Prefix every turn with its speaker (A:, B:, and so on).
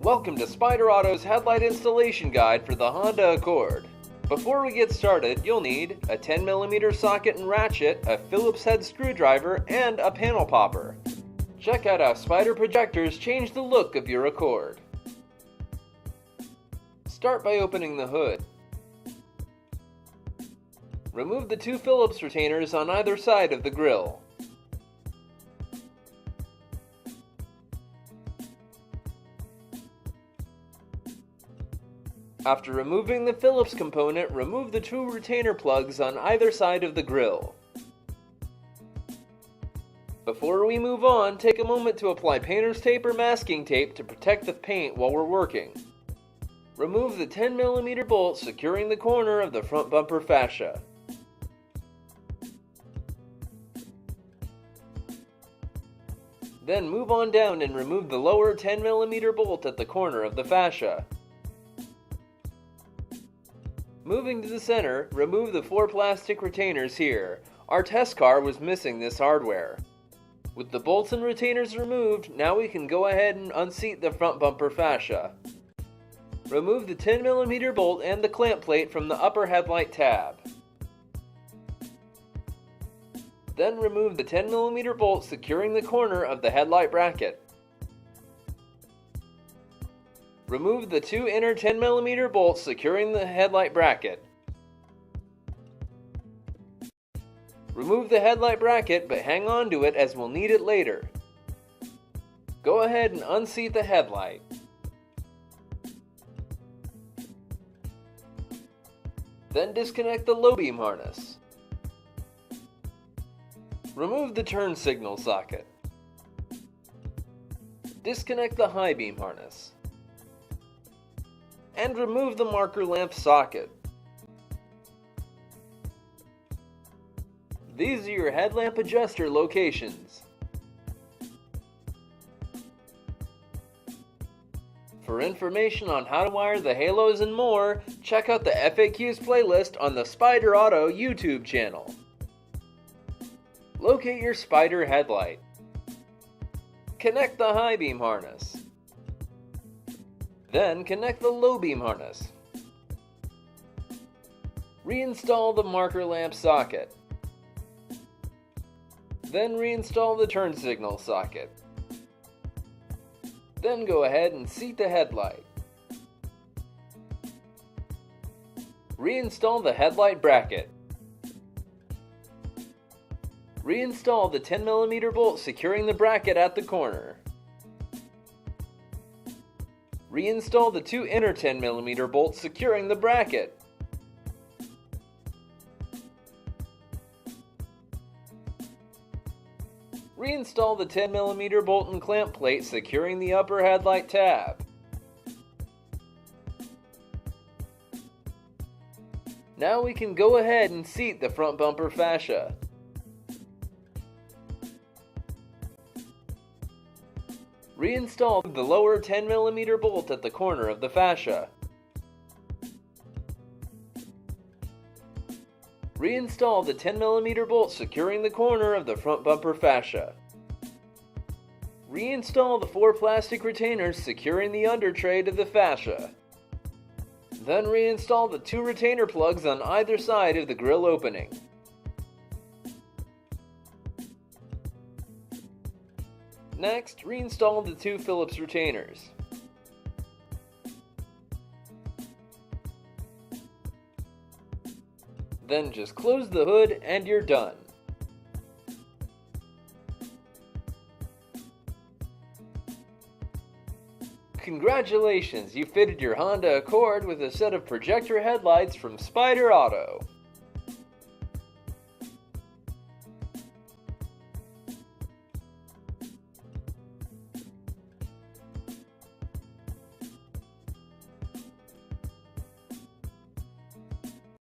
A: Welcome to Spyder Auto's headlight installation guide for the Honda Accord. Before we get started, you'll need a 10mm socket and ratchet, a Phillips head screwdriver, and a panel popper. Check out how Spyder projectors change the look of your Accord. Start by opening the hood. Remove the two Phillips retainers on either side of the grille. After removing the Phillips component, remove the two retainer plugs on either side of the grille. Before we move on, take a moment to apply painter's tape or masking tape to protect the paint while we're working. Remove the 10mm bolt securing the corner of the front bumper fascia. Then move on down and remove the lower 10mm bolt at the corner of the fascia. Moving to the center, remove the 4 plastic retainers here. Our test car was missing this hardware. With the bolts and retainers removed, now we can go ahead and unseat the front bumper fascia. Remove the 10mm bolt and the clamp plate from the upper headlight tab. Then remove the 10mm bolt securing the corner of the headlight bracket. Remove the two inner 10mm bolts securing the headlight bracket. Remove the headlight bracket, but hang on to it as we'll need it later. Go ahead and unseat the headlight. Then disconnect the low beam harness. Remove the turn signal socket. Disconnect the high beam harness. And remove the marker lamp socket. These are your headlamp adjuster locations. For information on how to wire the halos and more, check out the FAQs playlist on the Spyder Auto YouTube channel. Locate your Spyder headlight. Connect the high beam harness. Then connect the low beam harness. Reinstall the marker lamp socket. Then reinstall the turn signal socket. Then go ahead and seat the headlight. Reinstall the headlight bracket. Reinstall the 10mm bolt securing the bracket at the corner. Reinstall the two inner 10mm bolts securing the bracket. Reinstall the 10mm bolt and clamp plate securing the upper headlight tab. Now we can go ahead and seat the front bumper fascia. Reinstall the lower 10mm bolt at the corner of the fascia. Reinstall the 10mm bolt securing the corner of the front bumper fascia. Reinstall the 4 plastic retainers securing the under tray to the fascia. Then reinstall the 2 retainer plugs on either side of the grille opening. Next, reinstall the 2 Phillips retainers. Then just close the hood and you're done. Congratulations, you fitted your Honda Accord with a set of projector headlights from Spyder Auto.